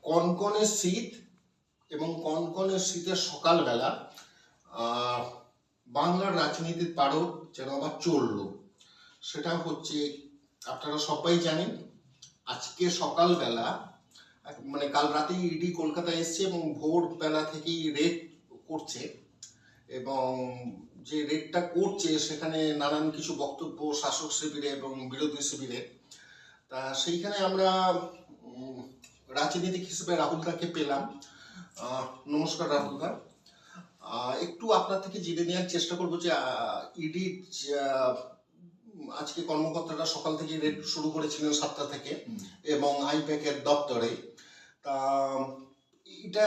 কনকনে শীত এবং কনকনে শীতের সকালবেলা বাংলার রাজনীতির পারদ যেন আবার চলল। সেটা হচ্ছে, আপনারা সবাই জানেন, আজকে সকালবেলা মানে কাল রাতেই ইডি কলকাতায় এসছে এবং ভোরবেলা থেকেই রেড করছে, এবং যে রেডটা করছে সেখানে নানান কিছু বক্তব্য শাসক শিবিরে এবং বিরোধী শিবিরে। তা সেইখানে আমরা রাজনীতিক হিসেবে রাহুলদাকে পেলাম। নমস্কার রাহুলদা, একটু আপনার থেকে জেনে নেওয়ার চেষ্টা করবো যে ইডি আজকে কর্মকর্তারা সকাল থেকে রেড শুরু করেছিলেন 7টা থেকে এবং আইপ্যাকের দপ্তরে। তা এটা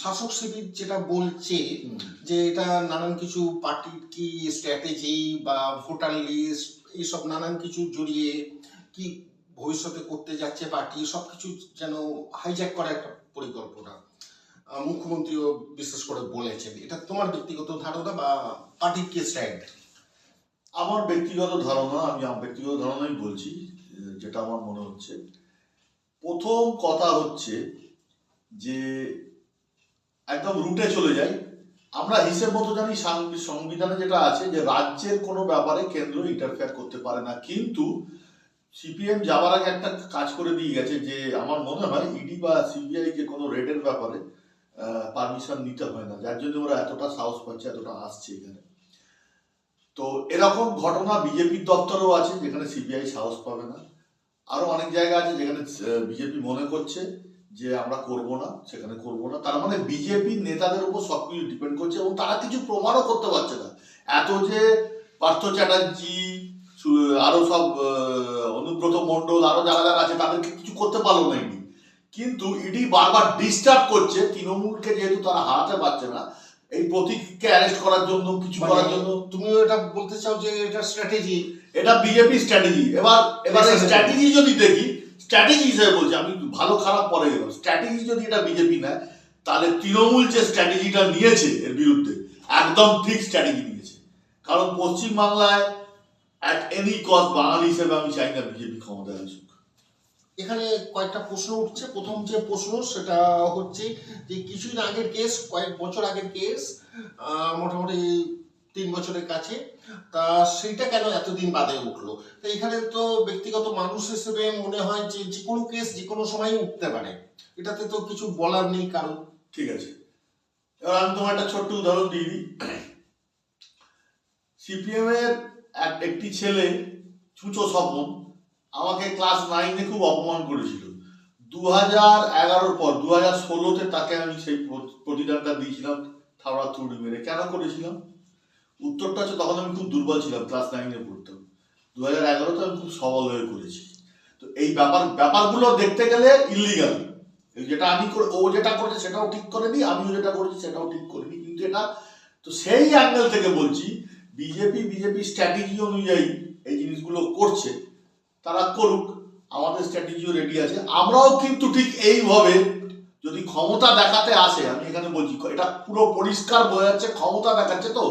শাসক শিবির যেটা বলছে যে এটা নানান কিছু পার্টির কি স্ট্র্যাটেজি বা ভোটার লিস্ট এইসব নানান কিছু জড়িয়ে কি ভবিষ্যতে করতে যাচ্ছে পার্টি, সবকিছু যেন হাইজ্যাক করার একটা পরিকল্পনা মুখ্যমন্ত্রীও বিশেষ করে বলেছেন। এটা তোমার ব্যক্তিগত ধারণা বা পার্টির কি স্ট্যান্ড? আমার ব্যক্তিগত ধারণা, আমি ব্যক্তিগত ধারণাই বলছি, যেটা আমার মনে হচ্ছে। প্রথম কথা হচ্ছে যে একদম রুটে চলে যাই। আমরা হিসেব মতো জানি সংবিধানে যেটা আছে যে রাজ্যের কোনো ব্যাপারে কেন্দ্র ইন্টারফেয়ার করতে পারে না, কিন্তু সিপিএম যাওয়ার আগে একটা কাজ করে দিয়ে গেছে যে আমার মনে হয় ইডি বা সিবিআই কে কোনো রেডের ব্যাপারে পারমিশন নিতে হয় না, যার জন্য ওরা এতটা সাহস পাচ্ছে, এতটা আসছে এখানে। তো এরকম ঘটনা বিজেপির দপ্তরেও আছে যেখানে সিবিআই সাহস পাবে না, আরো অনেক জায়গা আছে যেখানে বিজেপি মনে করছে যে আমরা করব না, সেখানে করব না। তার মানে বিজেপির নেতাদের উপর সবকিছু ডিপেন্ড করছে এবং তারা কিছু প্রমাণও করতে পারছে না। এত যে পার্থ চ্যাটার্জি, আরো সব অনুব্রত মণ্ডল, আরো যারা যারা আছে তাদেরকে কিছু করতে পারলো না ইডি, কিন্তু ইডি বারবার ডিস্টার্ব করছে তৃণমূলকে, যেহেতু তারা হারাতে পারছে না এই প্রতীককে অ্যারেস্ট করার জন্য, কিছু করার জন্য। তুমি এটা বলতে চাও যে এটা স্ট্র্যাটেজি, এটা বিজেপি স্ট্র্যাটেজি। এবার স্ট্র্যাটেজি যদি দেখি, স্ট্র্যাটেজি হিসেবে বলছি, আমি ভালো খারাপ পরে গেলাম, স্ট্র্যাটেজি যদি এটা বিজেপি নেয় তাহলে তৃণমূল যে স্ট্র্যাটেজিটা নিয়েছে এর বিরুদ্ধে একদম ঠিক স্ট্র্যাটেজি নিয়েছে। কারণ পশ্চিমবাংলায় অ্যাট এনি কস্ট বাঙালি হিসেবে আমি চাই না বিজেপি ক্ষমতায় আসুক। এখানে কয়েকটা প্রশ্ন উঠছে। প্রথম যে প্রশ্ন সেটা হচ্ছে যে কিছুদিন আগের কেস, কয়েক বছর আগের কেস, মোটামুটি 3 বছরের কাছে, তা সেইটা কেন এতদিন বাদে উঠলো? তো এখানে তো ব্যক্তিগত মানুষ হিসেবে মনে হয় যে যে কোনো কেস যে কোনো সময় উঠতে পারে, এটাতে তো কিছু বলার নেই কারণ। ঠিক আছে, এবার আমি তোমার একটা ছোট্ট উদাহরণ দিয়ে দিই। সিপিএম এর একটি ছেলে চুচো স্বপন আমাকে ক্লাস 9-এ খুব অপমান করেছিল। 2011-র পর 2016-তে তাকে আমি সেই প্রতিদানটা দিয়েছিলাম থাবড়া থুড়ি মেরে। কেন করেছিলাম? উত্তরটা হচ্ছে তখন আমি খুব দুর্বল ছিলাম, ক্লাস 9-এ পড়তাম। 2011-তে আমি খুব সবল হয়ে করেছি। তো এই ব্যাপারগুলো দেখতে গেলে ইলিগাল। যেটা আমি ও যেটা করেছে সেটাও ঠিক করেনি, আমিও যেটা করেছি সেটাও ঠিক করিনি, কিন্তু এটা তো সেই অ্যাঙ্গেল থেকে বলছি বিজেপি স্ট্র্যাটেজি অনুযায়ী এই জিনিসগুলো করছে, তারা করুক, আমাদের স্ট্র্যাটেজিও রেডি আছে। আমরাও কিন্তু ঠিক এইভাবে যদি ক্ষমতা দেখাতে আসে, আমি এখানে বলছি এটা পুরো পরিষ্কার বোঝা যাচ্ছে ক্ষমতা দেখাচ্ছে, তো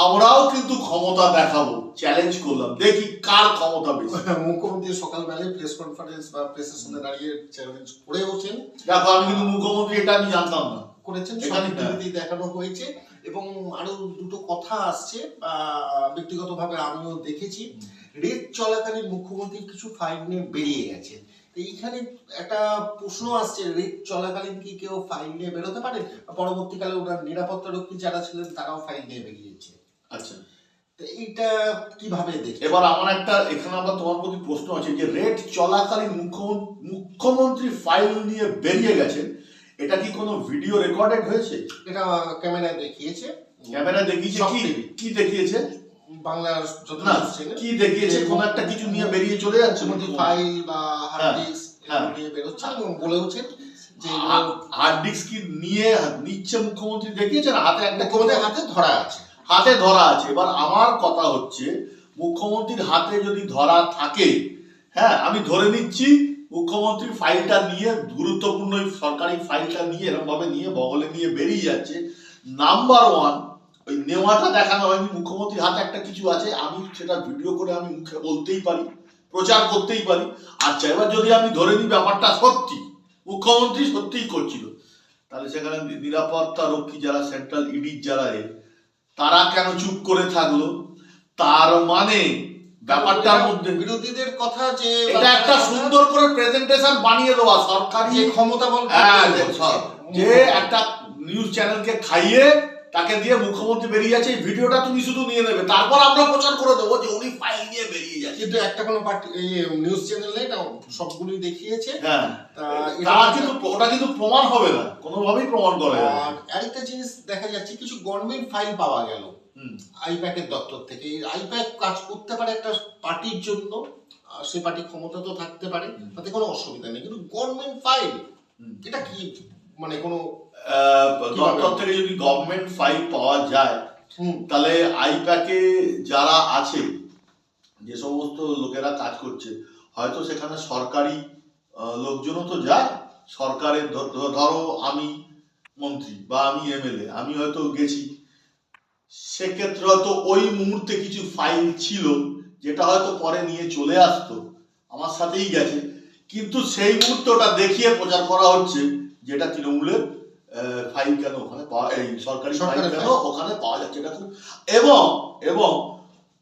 আমরাও কিন্তু ক্ষমতা দেখাবো, চ্যালেঞ্জ করলাম, দেখি কার ক্ষমতা বেশি। মুখ্যমন্ত্রী সকালবেলায় প্রেস কনফারেন্স বা প্রেসের সামনে দাঁড়িয়ে চ্যালেঞ্জ করেওছেন। দেখো, আমি কিন্তু মুখ্যমন্ত্রী এটা আমি জানতাম না, করেছেন, টিভিতে দেখানো হয়েছে এবং আরো দুটো কথা আসছে ব্যক্তিগতভাবে আমিও দেখেছি। রেড চলাকালীন মুখ্যমন্ত্রীর কিছু ফাইল নিয়ে বেরিয়ে গেছে। এইখানে একটা প্রশ্ন আসছে, রেড চলাকালীন কি কেউ ফাইল নিয়ে বেরোতে পারে? পরবর্তীকালে ওনার নিরাপত্তা রক্ষী যারা ছিলেন তারাও ফাইল নিয়ে বেরিয়েছে। আচ্ছা, এইটা কিভাবে দেখে? এবার আমার একটা এখানে আবার তোমার প্রতি প্রশ্ন আছে যে রেড চলাকালীন মুখ্যমন্ত্রী ফাইল নিয়ে বেরিয়ে গেছেন, এটা কি কোনো ভিডিও রেকর্ডেড হয়েছে? এটা ক্যামেরায় দেখিয়েছে। ক্যামেরা দেখিয়েছে? কি দেখিয়েছে? বাংলার কি দেখিয়েছে? কোন একটা কিছু নিয়ে বেরিয়ে চলে যাচ্ছে, ফাইল বা হার্ড ডিস্ক নিয়ে বেরোচ্ছে এবং বলেওছেন যে হার্ড ডিস্ক কি নিচ্ছে মুখ্যমন্ত্রী দেখিয়েছেন? হাতে একটা হাতে ধরা আছে। এবার আমার কথা হচ্ছে, মুখ্যমন্ত্রীর হাতে যদি ধরা থাকে, হ্যাঁ আমি ধরে নিচ্ছি মুখ্যমন্ত্রী ফাইলটা নিয়ে, গুরুত্বপূর্ণ সরকারি ফাইলটা নিয়ে এরকম ভাবে নিয়ে বগলে নিয়ে বেরিয়ে যাচ্ছে। নাম্বার 1, ওই নেওয়াটা দেখানো হয়নি, মুখ্যমন্ত্রীর হাতে একটা কিছু আছে, আমি সেটা ভিডিও করে আমি মুখে বলতেই পারি, প্রচার করতেই পারি। আচ্ছা, এবার যদি আমি ধরে নিই ব্যাপারটা সত্যি, মুখ্যমন্ত্রী সত্যিই করছিল, তাহলে সেখানে নিরাপত্তা রক্ষী যারা সেন্ট্রাল ইডির যারা তারা কেন চুপ করে থাকলো? তার মানে ব্যাপারটার মধ্যে বিরোধীদের কথা যে এটা একটা সুন্দর করে প্রেজেন্টেশন বানিয়ে দেওয়া সরকারি যে ক্ষমতা বল যে একটা নিউজ চ্যানেলকে খাইয়ে তাকে দিয়ে মুখ্যমন্ত্রী বেরিয়ে যাচ্ছে, এই ভিডিওটা তুমি শুধু নিয়ে নেবে, তারপর আমরা প্রচার করে দেবো যে উনি ফাইল নিয়ে বেরিয়ে যাচ্ছে। কিন্তু একটা কোনো পার্টি নিউজ চ্যানেল নেই না, সবগুলোই দেখিয়েছে। হ্যাঁ, তারা কিন্তু ওটা কিন্তু প্রমাণ হবে না, কোনোভাবেই প্রমাণ করা যাবে না। আর আরেকটা জিনিস দেখা যাচ্ছে, কিছু গভর্নমেন্ট ফাইল পাওয়া গেল আইপ্যাকের দপ্তর থেকে। আইপ্যাক কাজ করতে পারে একটা পার্টির জন্য, সে পার্টি ক্ষমতা তো থাকতে পারে, তাতে কোনো অসুবিধা নেই, কিন্তু গভর্নমেন্ট ফাইল এটা কি মানে কোনো দপ্তর থেকে যদি গভর্নমেন্ট ফাইল পাওয়া যায় তাহলে আইপ্যাকে যারা আছে, যে সমস্ত লোকেরা কাজ করছে, হয়তো সেখানে সরকারি লোকজনও তো যায়, সরকারের ধরো আমি মন্ত্রী বা আমি এমএলএ, আমি হয়তো গেছি, সেক্ষেত্রে হয়তো ওই মুহূর্তে কিছু ফাইল ছিল যেটা হয়তো পরে নিয়ে চলে আসতো, আমার সাথেই গেছে, কিন্তু সেই মুহূর্তে ওটা দেখিয়ে প্রচার করা হচ্ছে যেটা তৃণমূলের ফাইল কেন ওখানে পাওয়া, এই সরকারি ফাইল কেন ওখানে পাওয়া যাচ্ছে, এটা খুব, এবং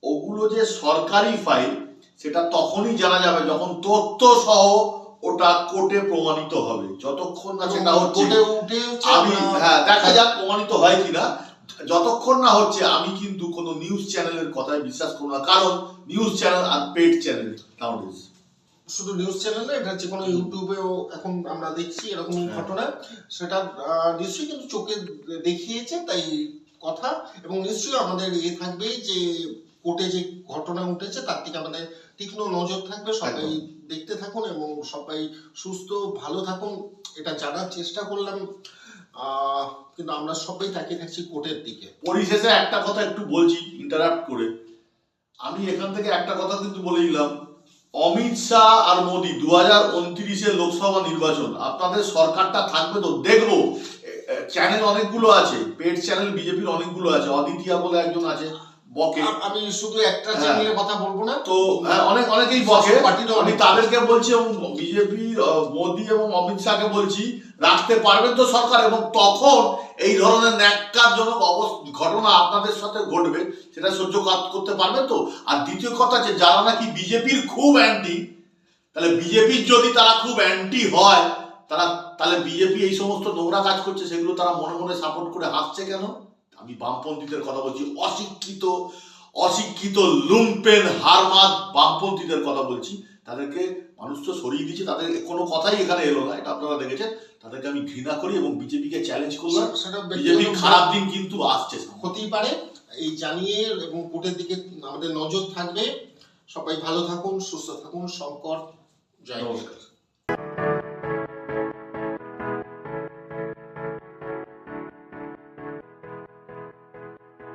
ওগুলো যে সরকারি ফাইল সেটা তখনই জানা যাবে যখন তথ্য সহ ওটা কোর্টে প্রমাণিত হবে। যতক্ষণ না সেটা হচ্ছে আমি দেখা যাক প্রমাণিত হয় কিনা, যতক্ষণ না হচ্ছে আমি কিন্তু কোনো নিউজ চ্যানেলের কথায় বিশ্বাস করব না, কারণ নিউজ চ্যানেল আর পেড চ্যানেল নাউডেজ, শুধু নিউজ চ্যানেলে এটা যে কোনো ইউটিউবেও এখন আমরা দেখছি এরকম ঘটনা, সেটা নিশ্চয়ই কিন্তু চোখে দেখিয়েছে তাই কথা, এবং নিশ্চয়ই আমাদের থাকবে যে কোর্টে যে ঘটনা উঠেছে তার দিকে আমাদের তীক্ষ্ণ নজর থাকবে। সবাই দেখতে থাকুন এবং সবাই সুস্থ ভালো থাকুন, এটা জানার চেষ্টা করলাম, কিন্তু আমরা সবাই তাকিয়ে থাকছি কোর্টের দিকে। পরিশেষে একটা কথা একটু বলছি ইন্টারাপ্ট করে, আমি এখান থেকে একটা কথা কিন্তু বলে দিলাম, অমিত শাহ আর মোদী 2029-এর লোকসভা নির্বাচন, আপনাদের সরকারটা থাকবে তো দেখবো। চ্যানেল অনেকগুলো আছে, পেড চ্যানেল বিজেপির অনেকগুলো আছে, অদিতিয়া বলে একজন আছে বকে, আমি শুধু একটা চ্যানেলের কথা বলবো না তো অনেকেই বকে, আমি তাদেরকে বলছি এবং বিজেপির মোদী এবং অমিত শাহকে বলছি রাখতে পারবেন তো সরকার, এবং তখন এই ধরনের ন্যাক্কারজনক ঘটনা আপনাদের সাথে ঘটবে সেটা সহ্য করতে পারবেন তো। আর দ্বিতীয় কথা যে যারা নাকি বিজেপির খুব অ্যান্টি, তাহলে বিজেপির যদি তারা খুব অ্যান্টি হয়, তাহলে বিজেপি এই সমস্ত নোংরা কাজ করছে সেগুলো তারা মনে মনে সাপোর্ট করে হাসছে কেন? আমি বামপন্থীদের কথা বলছি, অশিক্ষিত লুম্পেন হারমাদ বামপন্থীদের কথা বলছি, তাদেরকে মানুষ তো সরিয়ে দিচ্ছে, তাদের কোনো কথাই এখানে এলো না, এটা আপনারা দেখেছেন, তাদেরকে আমি ঘৃণা করি এবং বিজেপিকে চ্যালেঞ্জ করলাম, বিজেপির খারাপ দিন কিন্তু আসছে, হতেই পারে, এই জানিয়ে এবং কোর্টের দিকে আমাদের নজর থাকবে। সবাই ভালো থাকুন, সুস্থ থাকুন, শঙ্কর, জয়। নমস্কার।